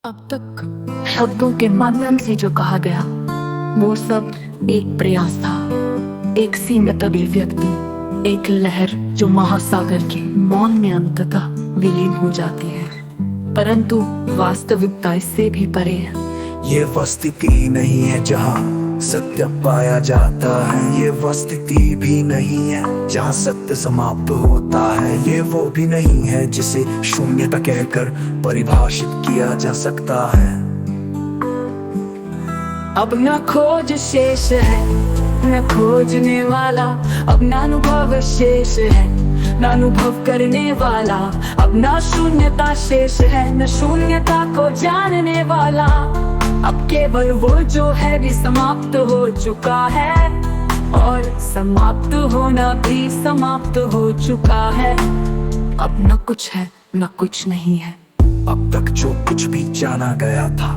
अब तक शब्दों के माध्यम से जो कहा गया वो सब एक प्रयास था, एक सीमित अभिव्यक्ति, एक लहर जो महासागर के मौन में अंततः विलीन हो जाती है। परंतु वास्तविकता इससे भी परे है। ये वह स्थिति नहीं है जहाँ सत्य पाया जाता है, ये वह स्थिति भी नहीं है जहाँ सत्य समाप्त होता है, ये वो भी नहीं है जिसे शून्यता कहकर परिभाषित किया जा सकता है। अब न खोज शेष है न खोजने वाला, अब न अनुभव शेष है न अनुभव करने वाला, अब न शून्यता शेष है न शून्यता को जानने वाला। अब केवल वो जो है भी समाप्त हो चुका है और समाप्त होना भी समाप्त हो चुका है। अब न कुछ है न कुछ नहीं है। अब तक जो कुछ भी जाना गया था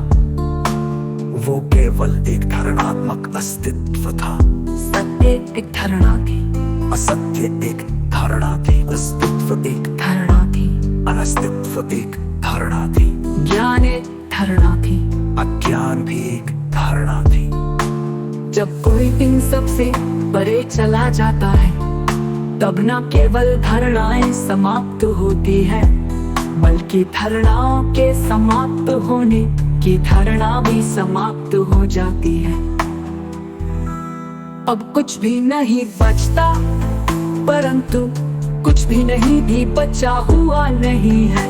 वो केवल एक धारणात्मक अस्तित्व था। सत्य एक धारणा थी, असत्य एक धारणा थी, अस्तित्व एक धारणा थी, अनस्तित्व एक धारणा थी, ज्ञान एक धारणा थी, अज्ञान भी एक धारणा थी। जब कोई इन सब से परे चला जाता है तब न केवल धारणाएं समाप्त होती है बल्कि धारणाओं के समाप्त होने की धारणा भी समाप्त हो जाती है। अब कुछ भी नहीं बचता, परंतु कुछ भी नहीं भी बचा हुआ नहीं है।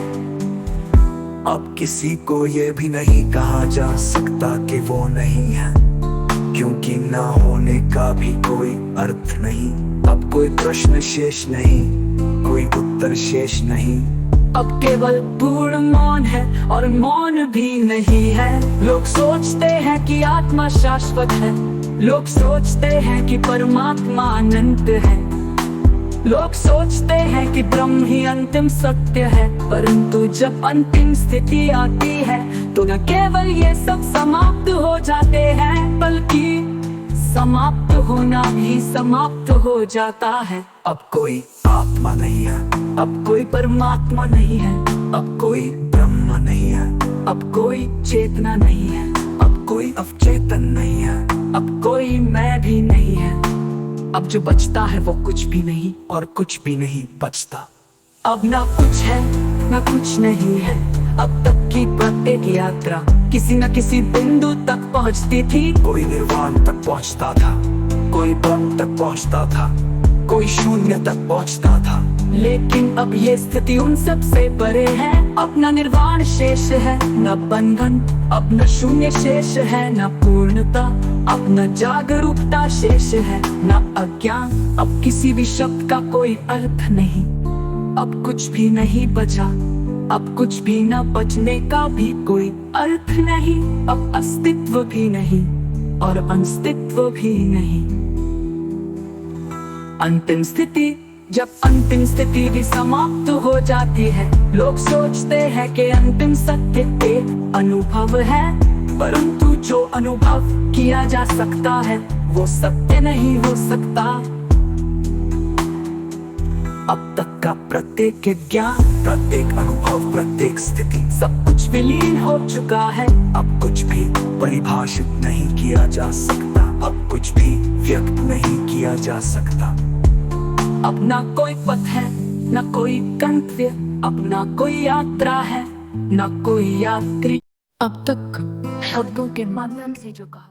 अब किसी को ये भी नहीं कहा जा सकता कि वो नहीं है, क्योंकि ना होने का भी कोई अर्थ नहीं। अब कोई प्रश्न शेष नहीं, कोई उत्तर शेष नहीं। अब केवल पूर्ण मौन है और मौन भी नहीं है। लोग सोचते हैं कि आत्मा शाश्वत है, लोग सोचते हैं कि परमात्मा अनंत है, लोग सोचते हैं कि ब्रह्म ही अंतिम सत्य है। परंतु जब अंतिम स्थिति आती है तो न केवल ये सब समाप्त हो जाते हैं बल्कि समाप्त होना भी समाप्त हो जाता है। अब कोई आत्मा नहीं है, अब कोई परमात्मा नहीं है, अब कोई ब्रह्म नहीं है, अब कोई चेतना नहीं है, अब कोई अवचेतन नहीं है, अब कोई मैं भी नहीं है। अब जो बचता है वो कुछ भी नहीं और कुछ भी नहीं बचता। अब ना कुछ है ना कुछ नहीं है। अब तक की प्रत्येक यात्रा किसी न किसी बिंदु तक पहुंचती थी। कोई निर्वाण तक पहुंचता था, कोई ब्रह्म तक पहुंचता था, कोई शून्य तक पहुंचता था। लेकिन अब ये स्थिति उन सब से परे है। अब न निर्वाण शेष है न बंधन, अब न शून्य शेष है न पूर्णता, अब न जागरूकता शेष है न अज्ञान। अब किसी भी शब्द का कोई अर्थ नहीं, अब कुछ भी नहीं बचा, अब कुछ भी न बचने का भी कोई अर्थ नहीं। अब अस्तित्व भी नहीं और अस्तित्व भी नहीं। अंतिम स्थिति, जब अंतिम स्थिति भी समाप्त हो जाती है, लोग सोचते हैं कि अंतिम सत्य एक अनुभव है, परंतु जो अनुभव किया जा सकता है वो सत्य नहीं हो सकता। अब तक का प्रत्येक ज्ञान, प्रत्येक अनुभव, प्रत्येक स्थिति सब कुछ विलीन हो चुका है। अब कुछ भी परिभाषित नहीं किया जा सकता, अब कुछ भी व्यक्त नहीं किया जा सकता। अब ना कोई पथ है न कोई गंतव्य, अब ना कोई यात्रा है न कोई यात्री। अब तक शब्दों के माध्यम से जो कहा